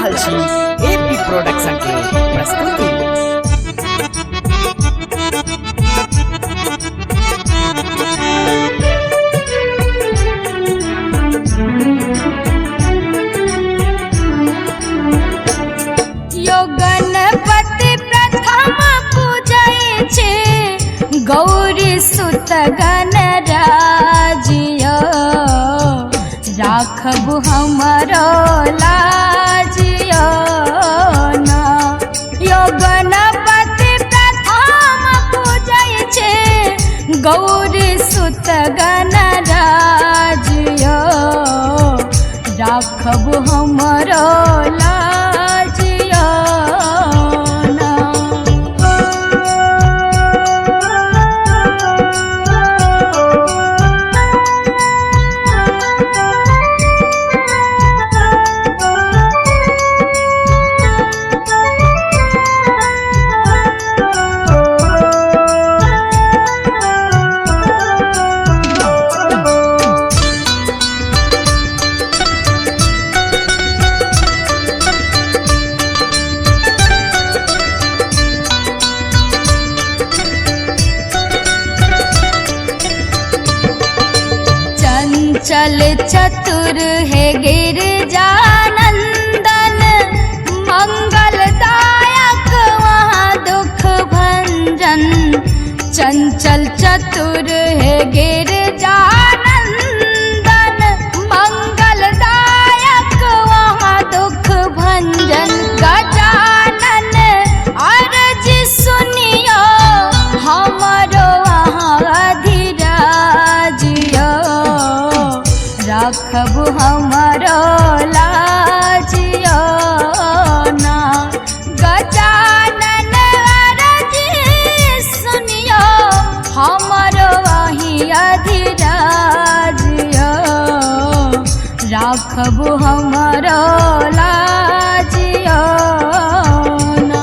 रहल छी AP production के प्रस्तुति। गौरी सुत गणराजियो राखब हमरो लाजियो ना। यो गणपति प्रथम पूजै छे गौरी सुत गणराजियो राखब हमरो लाजियो ना। चल चतुर है गिरजानंदन मंगलदायक वहाँ दुख भंजन। चंचल चतुर है गिरजानंदन मंगलदायक वहाँ दुख भंजन। गजानन अर्ज सुनियो हमरो वहाँ अधिराजियो राखब हमरो लाजियो ना। गजानन अर्ज सुनियो हमरो वही अधिराजियो राखब हमरो लाजियो ना।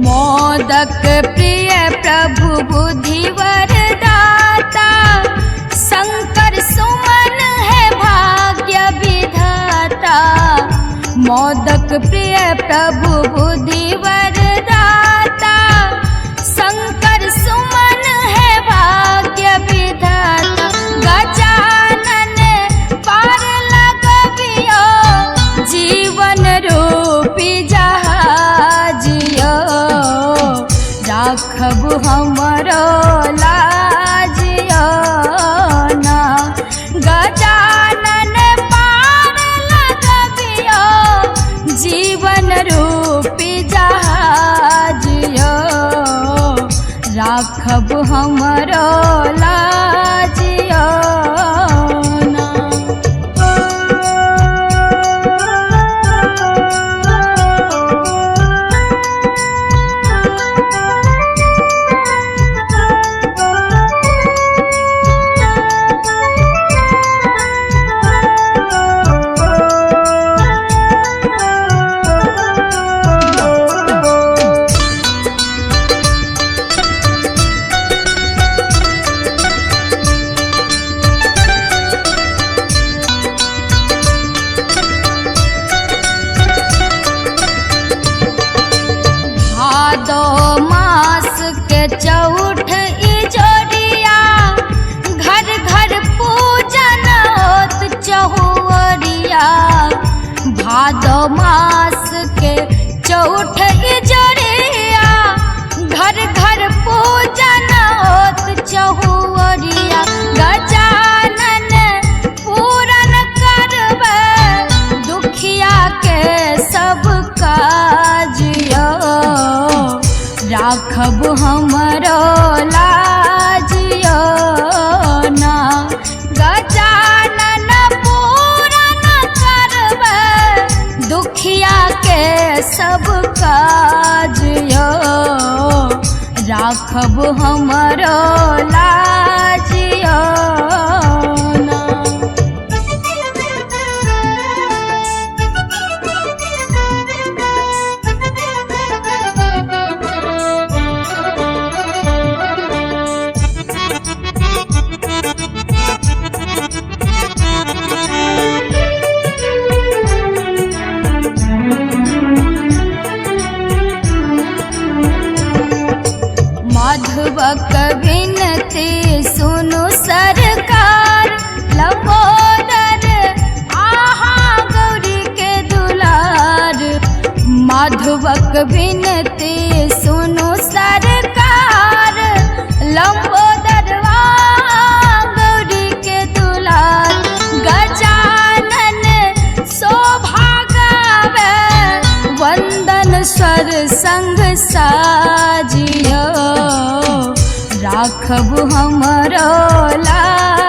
मोदक प्रिय प्रभु बुद्धिवर दाता शंकर सुमन है भाग्य विधाता। मोदक प्रिय प्रभु बुद्धिवर दाता शंकर सुमन है भाग्य विधाता। गजानन पार लगबियो जीवन रूपी जहाजियो राखब हमरो लाजियो ना। गजानन पार लगबियो जीवन रूपी जहाजियो राखब हमरो लाजियो ना। भादो मास के चौठ इजोरिया घर घर पूजन होत चहुरिया। भादो मास के चौठ इजोरिया घर घर पूजन होत चहुरिया। गजानन पूरन करबे दुखिया के सब काजियो राखब हमरो लाजियो ना। गजानन पूरन करबे दुखिया के सब काजियो राखब हमरो लाजियो ना। माधवक विनती सुनु सरकार, लंबोदर आहा गौरी के दुलार। माधवक विनती सुनु सरकार, लंबोदर आहा गौरी के दुलार। गजानन शोभा गावे, वंदन स्वर संग साजियो। राखब हमरो लाजियो